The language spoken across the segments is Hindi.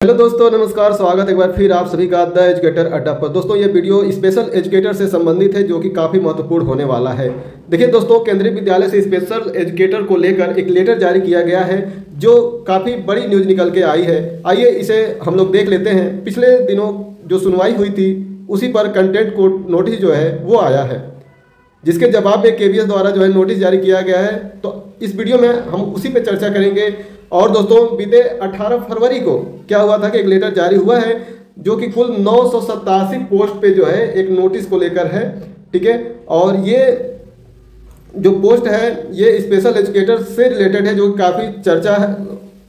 हेलो दोस्तों, नमस्कार। स्वागत एक बार फिर आप सभी का द एजुकेटर अड्डा पर। दोस्तों ये वीडियो स्पेशल एजुकेटर से संबंधित है जो कि काफ़ी महत्वपूर्ण होने वाला है। देखिए दोस्तों, केंद्रीय विद्यालय से स्पेशल एजुकेटर को लेकर एक लेटर जारी किया गया है जो काफ़ी बड़ी न्यूज़ निकल के आई है। आइए इसे हम लोग देख लेते हैं। पिछले दिनों जो सुनवाई हुई थी उसी पर कंटेंट को नोटिस जो है वो आया है, जिसके जवाब में केवीएस द्वारा जो है नोटिस जारी किया गया है। तो इस वीडियो में हम उसी पे चर्चा करेंगे। और दोस्तों, बीते 18 फरवरी को क्या हुआ था कि एक लेटर जारी हुआ है जो कि कुल 987 पोस्ट पे जो है एक नोटिस को लेकर है, ठीक है। और ये जो पोस्ट है ये स्पेशल एजुकेटर से रिलेटेड है, जो काफ़ी चर्चा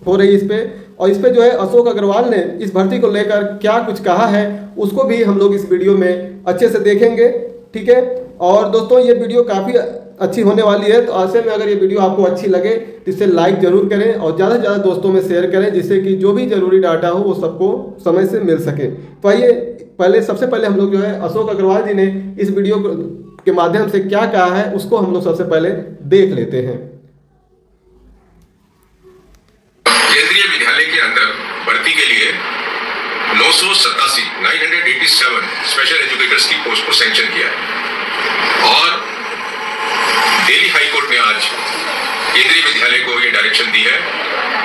हो रही है इस पर। और इस पर जो है अशोक अग्रवाल ने इस भर्ती को लेकर क्या कुछ कहा है उसको भी हम लोग इस वीडियो में अच्छे से देखेंगे, ठीक है। और दोस्तों ये वीडियो काफ़ी अच्छी होने वाली है, तो ऐसे में अगर ये वीडियो आपको अच्छी लगे तो इसे लाइक जरूर करें और ज़्यादा से ज़्यादा दोस्तों में शेयर करें, जिससे कि जो भी जरूरी डाटा हो वो सबको समय से मिल सके। तो आइए सबसे पहले हम लोग जो है अशोक अग्रवाल जी ने इस वीडियो के माध्यम से क्या कहा है उसको हम लोग सबसे पहले देख लेते हैं। केंद्रीय विद्यालय के अंदर भर्ती के लिए 987 स्पेशल एजुकेटर्स की पोस्ट को सैंक्शन किया है और दिल्ली हाई कोर्ट ने आज केंद्रीय विद्यालय को ये डायरेक्शन दी है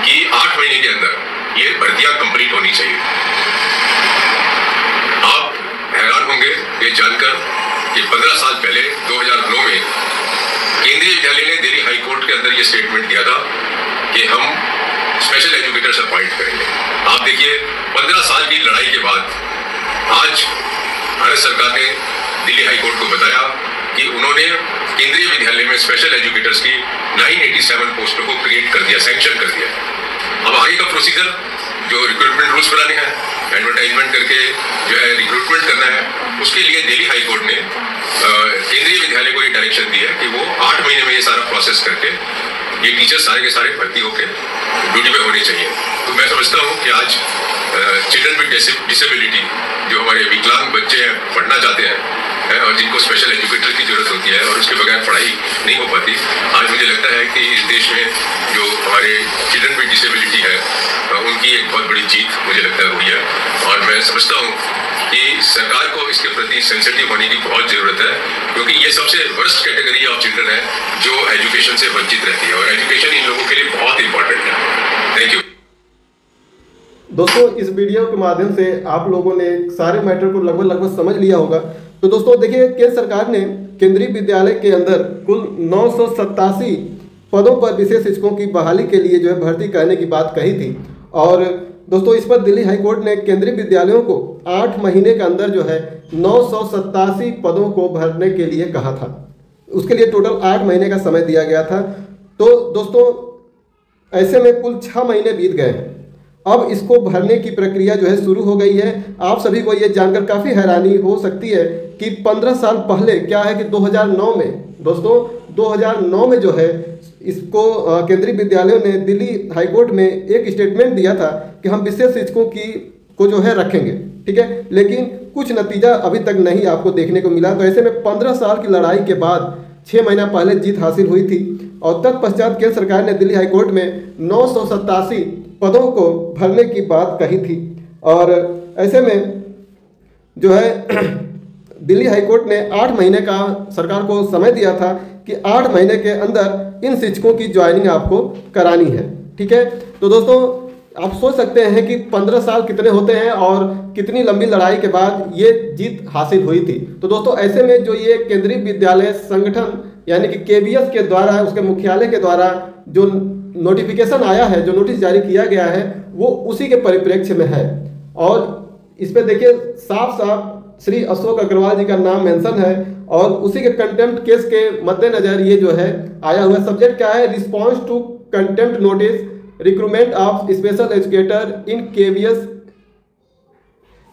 कि 8 महीने के अंदर ये भर्तियां कंप्लीट होनी चाहिए। आप हैरान होंगे ये जानकर कि 15 साल पहले 2009 में केंद्रीय विद्यालय ने दिल्ली हाई कोर्ट के अंदर ये स्टेटमेंट दिया था कि हम स्पेशल एजुकेटर्स अपॉइंट करेंगे। आप देखिए 15 साल की लड़ाई के बाद आज भारत सरकार ने दिल्ली हाई कोर्ट को बताया कि उन्होंने केंद्रीय विद्यालय में स्पेशल एजुकेटर्स की 987 पोस्टों को क्रिएट कर दिया, सैंक्शन कर दिया। अब आगे का प्रोसीजर जो रिक्रूटमेंट रूल्स बनाने हैं, एडवर्टाइजमेंट करके जो है रिक्रूटमेंट करना है, उसके लिए दिल्ली हाई कोर्ट ने केंद्रीय विद्यालय को ये डायरेक्शन दी है कि वो 8 महीने में ये सारा प्रोसेस करके ये टीचर सारे के सारे भर्ती होकर ड्यूटी पे होने चाहिए। तो मैं समझता हूँ कि आज चिल्ड्रन विद डिसेबिलिटी जो हमारे विकलांग बच्चे हैं, पढ़ना चाहते हैं और जिनको स्पेशल एजुकेटर की जरूरत होती है और उसके बगैर पढ़ाई नहीं हो पाती, आज मुझे लगता है कि इस देश में जो हमारे चिल्ड्रन विद डिसेबिलिटी है उनकी एक बहुत बड़ी जीत मुझे लगता है हुई है। और मैं समझता हूँ कि सरकार को इसके प्रति सेंसिटिव होने की बहुत ज़रूरत है, क्योंकि ये सबसे वर्स्ट कैटेगरी ऑफ चिल्ड्रन है जो एजुकेशन से वंचित रहती है और एजुकेशन इन लोगों के लिए बहुत इंपॉर्टेंट है। Thank you. दोस्तों इस वीडियो के माध्यम से आप लोगों ने सारे मैटर को लगभग समझ लिया होगा। तो दोस्तों देखिए, केंद्र सरकार ने केंद्रीय विद्यालय के अंदर कुल 987 पदों पर विशेष शिक्षकों की बहाली के लिए जो है भर्ती करने की बात कही थी। और दोस्तों इस पर दिल्ली हाई कोर्ट ने केंद्रीय विद्यालयों को 8 महीने के अंदर जो है 987 पदों को भरने के लिए कहा था। उसके लिए टोटल 8 महीने का समय दिया गया था। तो दोस्तों ऐसे में कुल 6 महीने बीत गए हैं। अब इसको भरने की प्रक्रिया जो है शुरू हो गई है। आप सभी को ये जानकर काफ़ी हैरानी हो सकती है कि 15 साल पहले क्या है कि 2009 में दोस्तों 2009 में जो है इसको केंद्रीय विद्यालयों ने दिल्ली हाई कोर्ट में एक स्टेटमेंट दिया था कि हम विशेष शिक्षकों को जो है रखेंगे, ठीक है। लेकिन कुछ नतीजा अभी तक नहीं आपको देखने को मिला। तो ऐसे में 15 साल की लड़ाई के बाद 6 महीना पहले जीत हासिल हुई थी और तत्पश्चात केंद्र सरकार ने दिल्ली हाई कोर्ट में 987 पदों को भरने की बात कही थी। और ऐसे में जो है दिल्ली हाई कोर्ट ने 8 महीने का सरकार को समय दिया था कि 8 महीने के अंदर इन शिक्षकों की ज्वाइनिंग आपको करानी है, ठीक है। तो दोस्तों आप सोच सकते हैं कि 15 साल कितने होते हैं और कितनी लंबी लड़ाई के बाद ये जीत हासिल हुई थी। तो दोस्तों ऐसे में जो ये केंद्रीय विद्यालय संगठन यानी कि केवीएस के द्वारा, उसके मुख्यालय के द्वारा जो नोटिफिकेशन आया है, जो नोटिस जारी किया गया है, वो उसी के परिप्रेक्ष्य में है। और इस पे देखिए साफ साफ श्री अशोक अग्रवाल जी का नाम मेंशन है और उसी के कंटेम्प्ट केस के मद्देनजर ये जो है आया हुआ। सब्जेक्ट क्या है? Response to contempt notice recruitment of special educator in KVS.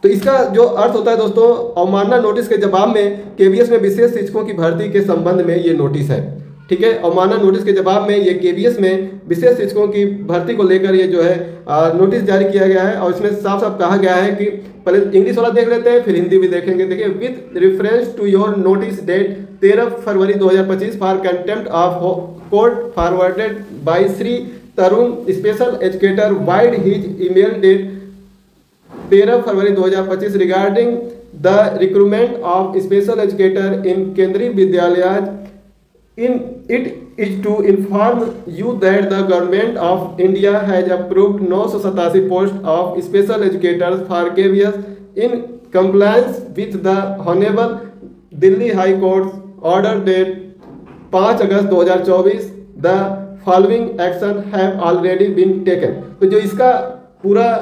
तो इसका जो अर्थ होता है दोस्तों, अवमानना नोटिस के जवाब में केवीएस में विशेष शिक्षकों की भर्ती के संबंध में ये नोटिस है, ठीक है। अवमानना नोटिस के जवाब में ये केवीएस में विशेष शिक्षकों की भर्ती को लेकर ये जो है नोटिस जारी किया गया है। और इसमें साफ साफ कहा गया है कि पहले इंग्लिश वाला देख लेते हैं फिर हिंदी भी देखेंगे। देखिए, with reference to your notice date 13 February 2025 for contempt of court forwarded by Shri Tarun special educator vide his email date 13 February 2025 regarding the recruitment of special educator in Kendriya Vidyalaya it is to inform you that the government of India has approved 987 posts of special educators for KVS in compliance with the Honorable Delhi High Court's order dated 5 August 2024. The following action have already been taken. तो जो इसका पूरा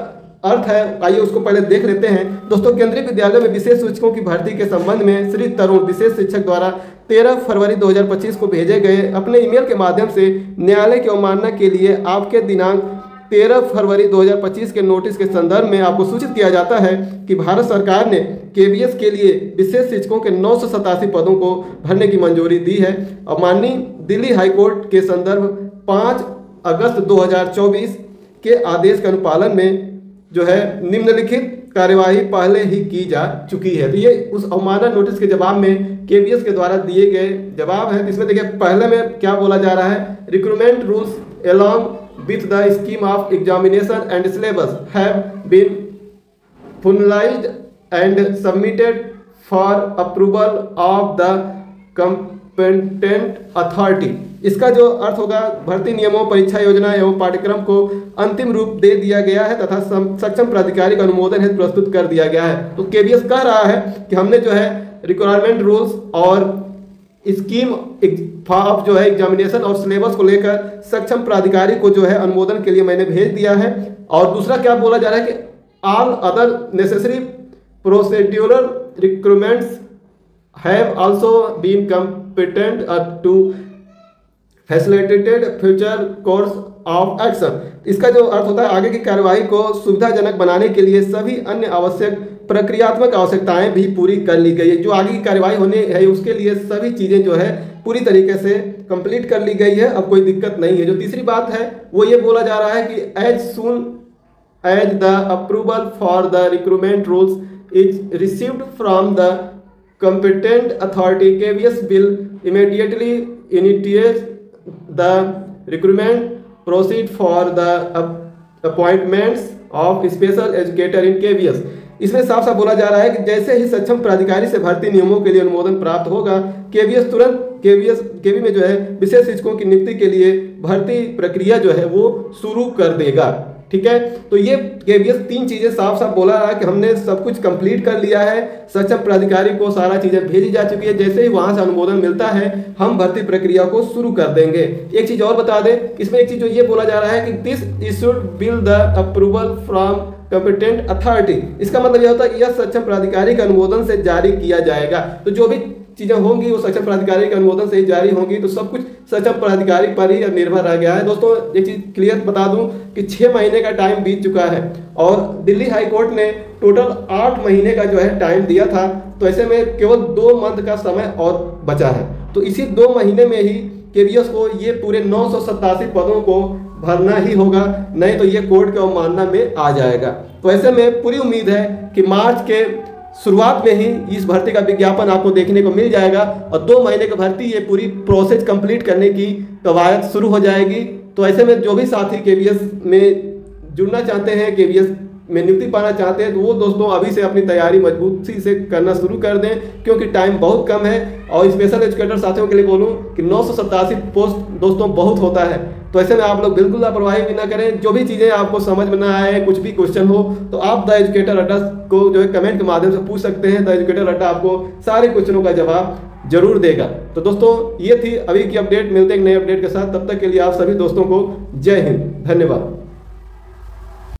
अर्थ है आइए उसको पहले देख लेते हैं। दोस्तों, केंद्रीय विद्यालय में विशेष शिक्षकों की भर्ती के संबंध में श्री तरुण विशेष शिक्षक द्वारा 13 फरवरी 2025 को भेजे गए अपने ईमेल के माध्यम से न्यायालय की अवमानना के लिए आपके दिनांक 13 फरवरी 2025 के नोटिस के संदर्भ में आपको सूचित किया जाता है कि भारत सरकार ने केवीएस के लिए विशेष शिक्षकों के 987 पदों को भरने की मंजूरी दी है और माननीय दिल्ली हाईकोर्ट के संदर्भ 5 अगस्त 2024 के आदेश के अनुपालन में जो है निम्नलिखित कार्यवाही पहले ही की जा चुकी है। तो ये उस अवमानना नोटिस के जवाब में केवीएस के द्वारा दिए गए जवाब है। तो इसमें देखिए पहले में क्या बोला जा रहा है, recruitment rules along with the scheme of examination and syllabus have been finalised and submitted for approval of the competent authority. इसका जो अर्थ होगा, भर्ती नियमों, परीक्षा योजना एवं पाठ्यक्रम को अंतिम रूप दे दिया गया है तथा सक्षम प्राधिकारी का अनुमोदन हेतु प्रस्तुत कर दिया गया है। तो केवीएस कह रहा है कि हमने जो है रिक्वायरमेंट रूल्स और स्कीम ऑफ जो है एग्जामिनेशन और सिलेबस को लेकर सक्षम प्राधिकारी को जो है अनुमोदन के लिए मैंने भेज दिया है। और दूसरा क्या बोला जा रहा है कि all other necessary procedural recruitments have also been competent to facilitated future course of action. इसका जो अर्थ होता है, आगे की कार्यवाही को सुविधाजनक बनाने के लिए सभी अन्य आवश्यक प्रक्रियात्मक आवश्यकताएं भी पूरी कर ली गई है। जो आगे की कार्यवाही होने है उसके लिए सभी चीज़ें जो है पूरी तरीके से कंप्लीट कर ली गई है, अब कोई दिक्कत नहीं है। जो तीसरी बात है वो ये बोला जा रहा है कि as soon as the approval for the recruitment rules is received from the competent authority, KVS will immediately initiate the recruitment proceed for the appointments of special educator in KVS। इसमें साफ साफ बोला जा रहा है कि जैसे ही सक्षम प्राधिकारी से भर्ती नियमों के लिए अनुमोदन प्राप्त होगा, केवीएस तुरंत केवी में जो है विशेष शिक्षकों की नियुक्ति के लिए भर्ती प्रक्रिया जो है वो शुरू कर देगा। ठीक है, तो ये केवीएस 3 चीजें साफ साफ बोला रहा है कि हमने सब कुछ कंप्लीट कर लिया है, सक्षम प्राधिकारी को सारा चीजें भेजी जा चुकी है, जैसे ही वहां से अनुमोदन मिलता है हम भर्ती प्रक्रिया को शुरू कर देंगे। एक चीज और बता दें, इसमें एक चीज जो ये बोला जा रहा है कि this issued bill the approval from competent authority. इसका मतलब यह होता है कि यह सक्षम प्राधिकारी के अनुमोदन से जारी किया जाएगा। तो जो भी चीजें होंगी वो सक्षम प्राधिकारी के अनुमोदन से ही जारी होंगी, तो सब कुछ सक्षम प्राधिकारी पर ही निर्भर रह गया है। दोस्तों, एक चीज क्लियर बता दूं कि 6 महीने का टाइम बीत चुका है और दिल्ली हाई कोर्ट ने टोटल 8 महीने का जो है टाइम दिया था, तो ऐसे में केवल 2 मंथ का समय और बचा है। तो इसी 2 महीने में ही केवीएस को ये पूरे 987 पदों को भरना ही होगा, नहीं तो ये कोर्ट के अवमानना में आ जाएगा। तो ऐसे में पूरी उम्मीद है कि मार्च के शुरुआत में ही इस भर्ती का विज्ञापन आपको देखने को मिल जाएगा और 2 महीने की भर्ती ये पूरी प्रोसेस कंप्लीट करने की कवायद शुरू हो जाएगी। तो ऐसे में जो भी साथी केवीएस में जुड़ना चाहते हैं, केवीएस में नियुक्ति पाना चाहते हैं, तो वो दोस्तों अभी से अपनी तैयारी मजबूती से करना शुरू कर दें, क्योंकि टाइम बहुत कम है। और स्पेशल एजुकेटर साथियों के लिए बोलूं कि 987 पोस्ट दोस्तों बहुत होता है। तो ऐसे में आप लोग बिल्कुल लापरवाही भी ना करें। जो भी चीज़ें आपको समझ में ना आए, कुछ भी क्वेश्चन हो, तो आप द एजुकेटर अड्डा को जो है कमेंट के माध्यम से पूछ सकते हैं। द एजुकेटर अड्डा आपको सारे क्वेश्चनों का जवाब जरूर देगा। तो दोस्तों, ये थी अभी की अपडेट। मिलते हैं एक नए अपडेट के साथ, तब तक के लिए आप सभी दोस्तों को जय हिंद, धन्यवाद।